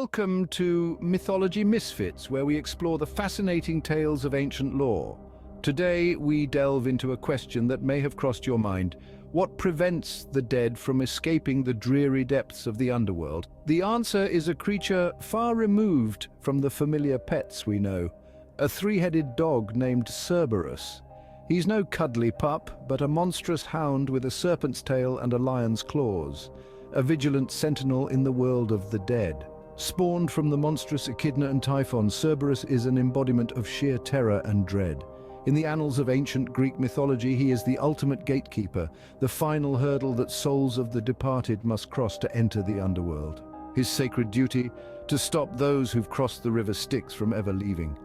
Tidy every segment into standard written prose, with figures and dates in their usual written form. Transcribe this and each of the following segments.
Welcome to Mythology Misfits, where we explore the fascinating tales of ancient lore. Today, we delve into a question that may have crossed your mind. What prevents the dead from escaping the dreary depths of the underworld? The answer is a creature far removed from the familiar pets we know. A three-headed dog named Cerberus. He's no cuddly pup, but a monstrous hound with a serpent's tail and a lion's claws. A vigilant sentinel in the world of the dead. Spawned from the monstrous Echidna and Typhon, Cerberus is an embodiment of sheer terror and dread. In the annals of ancient Greek mythology, he is the ultimate gatekeeper, the final hurdle that souls of the departed must cross to enter the underworld. His sacred duty? To stop those who've crossed the river Styx from ever leaving.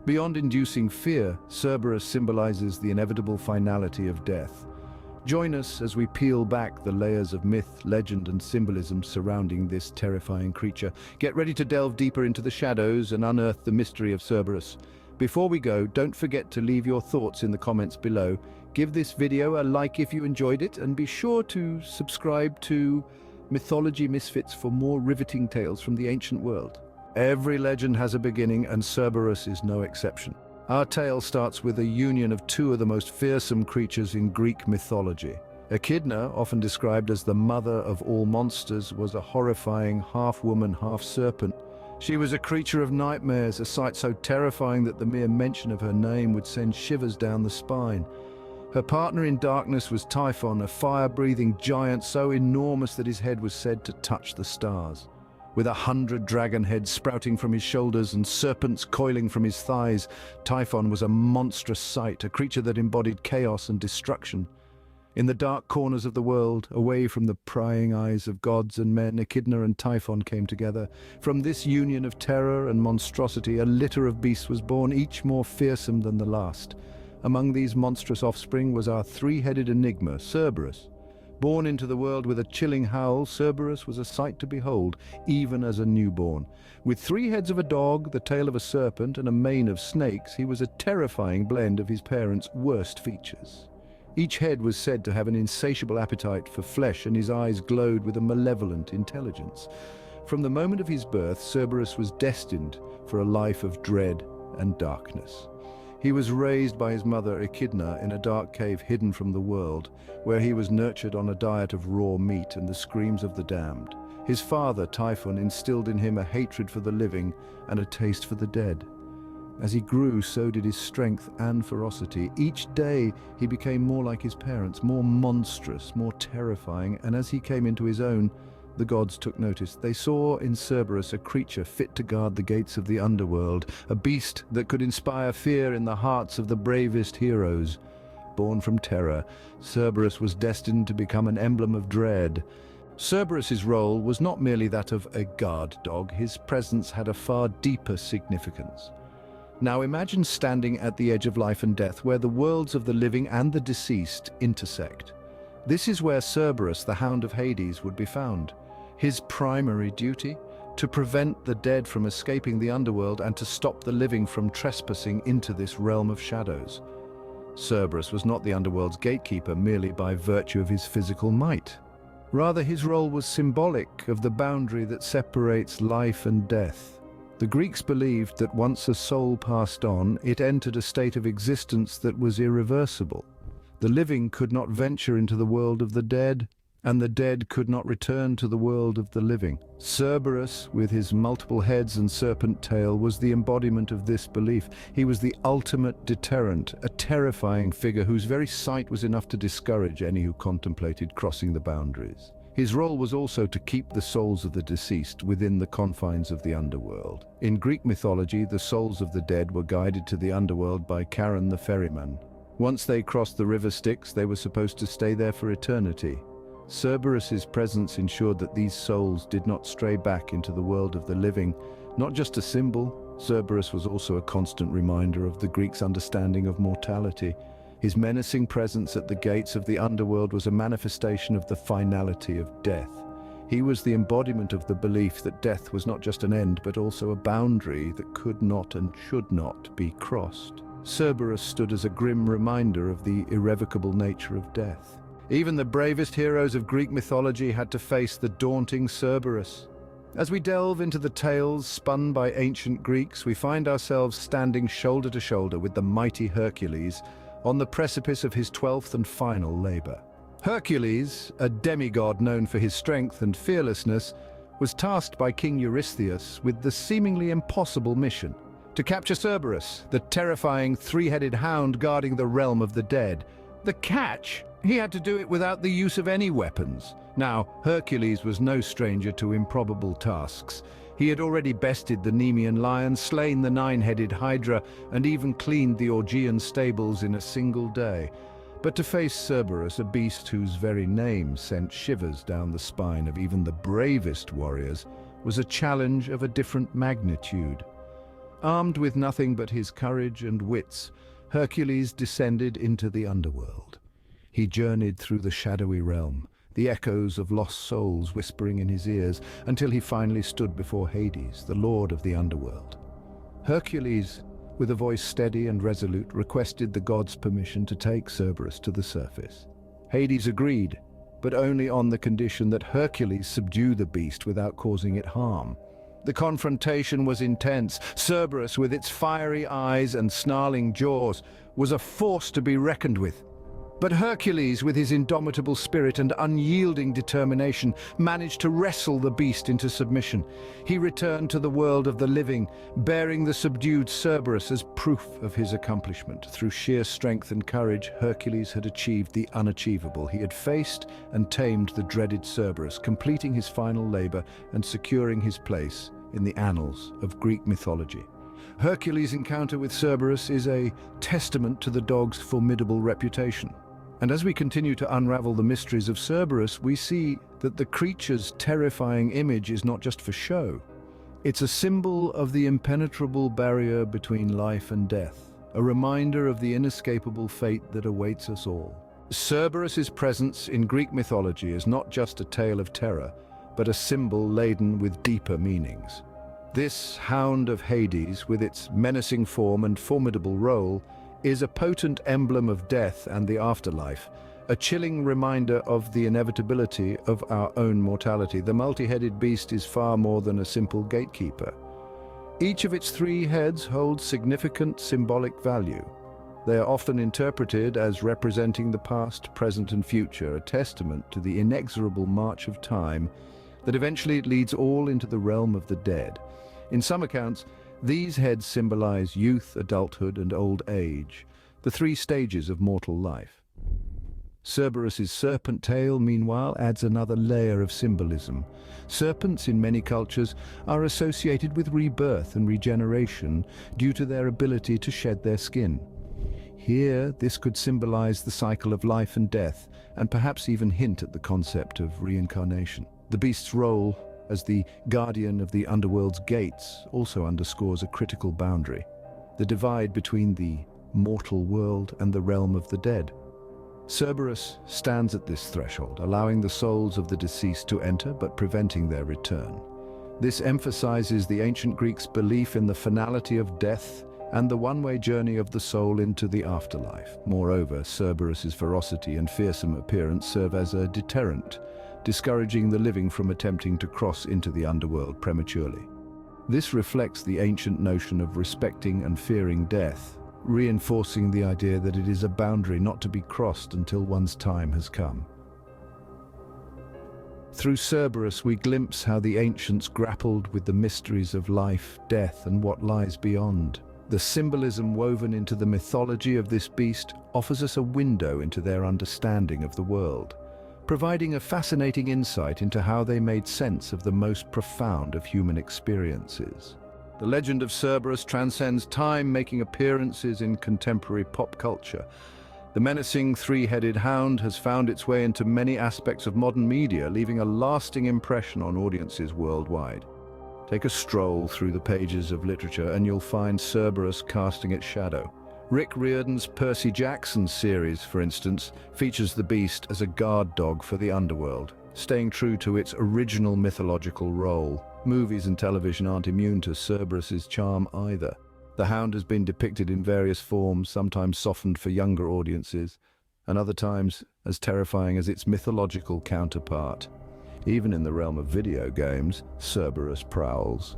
Beyond inducing fear, Cerberus symbolizes the inevitable finality of death. Join us as we peel back the layers of myth, legend, and symbolism surrounding this terrifying creature. Get ready to delve deeper into the shadows and unearth the mystery of Cerberus. Before we go, don't forget to leave your thoughts in the comments below. Give this video a like if you enjoyed it, and be sure to subscribe to Mythology Misfits for more riveting tales from the ancient world. Every legend has a beginning, and Cerberus is no exception. Our tale starts with a union of two of the most fearsome creatures in Greek mythology. Echidna, often described as the mother of all monsters, was a horrifying half-woman, half-serpent. She was a creature of nightmares, a sight so terrifying that the mere mention of her name would send shivers down the spine. Her partner in darkness was Typhon, a fire-breathing giant so enormous that his head was said to touch the stars. With 100 dragon heads sprouting from his shoulders and serpents coiling from his thighs, Typhon was a monstrous sight, a creature that embodied chaos and destruction. In the dark corners of the world, away from the prying eyes of gods and men, Echidna and Typhon came together. From this union of terror and monstrosity, a litter of beasts was born, each more fearsome than the last. Among these monstrous offspring was our three-headed enigma, Cerberus. Born into the world with a chilling howl, Cerberus was a sight to behold, even as a newborn. With 3 heads of a dog, the tail of a serpent, and a mane of snakes, he was a terrifying blend of his parents' worst features. Each head was said to have an insatiable appetite for flesh, and his eyes glowed with a malevolent intelligence. From the moment of his birth, Cerberus was destined for a life of dread and darkness. He was raised by his mother Echidna in a dark cave hidden from the world, where he was nurtured on a diet of raw meat and the screams of the damned. His father, Typhon, instilled in him a hatred for the living and a taste for the dead. As he grew, so did his strength and ferocity. Each day he became more like his parents, more monstrous, more terrifying, and as he came into his own, the gods took notice. They saw in Cerberus a creature fit to guard the gates of the underworld, a beast that could inspire fear in the hearts of the bravest heroes. Born from terror, Cerberus was destined to become an emblem of dread. Cerberus's role was not merely that of a guard dog. His presence had a far deeper significance. Now imagine standing at the edge of life and death, where the worlds of the living and the deceased intersect. This is where Cerberus, the Hound of Hades, would be found. His primary duty? To prevent the dead from escaping the underworld and to stop the living from trespassing into this realm of shadows. Cerberus was not the underworld's gatekeeper merely by virtue of his physical might. Rather, his role was symbolic of the boundary that separates life and death. The Greeks believed that once a soul passed on, it entered a state of existence that was irreversible. The living could not venture into the world of the dead, and the dead could not return to the world of the living. Cerberus, with his multiple heads and serpent tail, was the embodiment of this belief. He was the ultimate deterrent, a terrifying figure whose very sight was enough to discourage any who contemplated crossing the boundaries. His role was also to keep the souls of the deceased within the confines of the underworld. In Greek mythology, the souls of the dead were guided to the underworld by Charon the ferryman. Once they crossed the river Styx, they were supposed to stay there for eternity. Cerberus's presence ensured that these souls did not stray back into the world of the living. Not just a symbol, Cerberus was also a constant reminder of the Greeks' understanding of mortality. His menacing presence at the gates of the underworld was a manifestation of the finality of death. He was the embodiment of the belief that death was not just an end, but also a boundary that could not and should not be crossed. Cerberus stood as a grim reminder of the irrevocable nature of death. Even the bravest heroes of Greek mythology had to face the daunting Cerberus. As we delve into the tales spun by ancient Greeks, we find ourselves standing shoulder to shoulder with the mighty Hercules on the precipice of his 12th and final labor. Hercules, a demigod known for his strength and fearlessness, was tasked by King Eurystheus with the seemingly impossible mission to capture Cerberus, the terrifying three-headed hound guarding the realm of the dead. The catch? He had to do it without the use of any weapons. Now, Hercules was no stranger to improbable tasks. He had already bested the Nemean lion, slain the nine-headed Hydra, and even cleaned the Augean stables in a single day. But to face Cerberus, a beast whose very name sent shivers down the spine of even the bravest warriors, was a challenge of a different magnitude. Armed with nothing but his courage and wits, Hercules descended into the underworld. He journeyed through the shadowy realm, the echoes of lost souls whispering in his ears, until he finally stood before Hades, the lord of the underworld. Hercules, with a voice steady and resolute, requested the god's permission to take Cerberus to the surface. Hades agreed, but only on the condition that Hercules subdue the beast without causing it harm. The confrontation was intense. Cerberus, with its fiery eyes and snarling jaws, was a force to be reckoned with. But Hercules, with his indomitable spirit and unyielding determination, managed to wrestle the beast into submission. He returned to the world of the living, bearing the subdued Cerberus as proof of his accomplishment. Through sheer strength and courage, Hercules had achieved the unachievable. He had faced and tamed the dreaded Cerberus, completing his final labor and securing his place in the annals of Greek mythology. Hercules' encounter with Cerberus is a testament to the dog's formidable reputation. And as we continue to unravel the mysteries of Cerberus, we see that the creature's terrifying image is not just for show. It's a symbol of the impenetrable barrier between life and death, a reminder of the inescapable fate that awaits us all. Cerberus's presence in Greek mythology is not just a tale of terror, but a symbol laden with deeper meanings. This hound of Hades, with its menacing form and formidable role, is a potent emblem of death and the afterlife, a chilling reminder of the inevitability of our own mortality. The multi-headed beast is far more than a simple gatekeeper. Each of its three heads holds significant symbolic value. They are often interpreted as representing the past, present, and future, a testament to the inexorable march of time that eventually it leads all into the realm of the dead. In some accounts, these heads symbolize youth, adulthood, and old age, the three stages of mortal life. Cerberus's serpent tail, meanwhile, adds another layer of symbolism. Serpents in many cultures are associated with rebirth and regeneration due to their ability to shed their skin. Here, this could symbolize the cycle of life and death, and perhaps even hint at the concept of reincarnation. The beast's role as the guardian of the underworld's gates also underscores a critical boundary, the divide between the mortal world and the realm of the dead. Cerberus stands at this threshold, allowing the souls of the deceased to enter but preventing their return. This emphasizes the ancient Greeks' belief in the finality of death and the one-way journey of the soul into the afterlife. Moreover, Cerberus's ferocity and fearsome appearance serve as a deterrent, discouraging the living from attempting to cross into the underworld prematurely. This reflects the ancient notion of respecting and fearing death, reinforcing the idea that it is a boundary not to be crossed until one's time has come. Through Cerberus, we glimpse how the ancients grappled with the mysteries of life, death, and what lies beyond. The symbolism woven into the mythology of this beast offers us a window into their understanding of the world, providing a fascinating insight into how they made sense of the most profound of human experiences. The legend of Cerberus transcends time, making appearances in contemporary pop culture. The menacing three-headed hound has found its way into many aspects of modern media, leaving a lasting impression on audiences worldwide. Take a stroll through the pages of literature and you'll find Cerberus casting its shadow. Rick Riordan's Percy Jackson series, for instance, features the beast as a guard dog for the underworld, staying true to its original mythological role. Movies and television aren't immune to Cerberus's charm either. The hound has been depicted in various forms, sometimes softened for younger audiences, and other times as terrifying as its mythological counterpart. Even in the realm of video games, Cerberus prowls.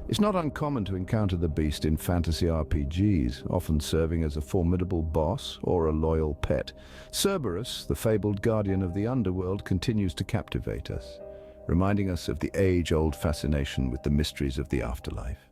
It's not uncommon to encounter the beast in fantasy RPGs, often serving as a formidable boss or a loyal pet. Cerberus, the fabled guardian of the underworld, continues to captivate us, reminding us of the age-old fascination with the mysteries of the afterlife.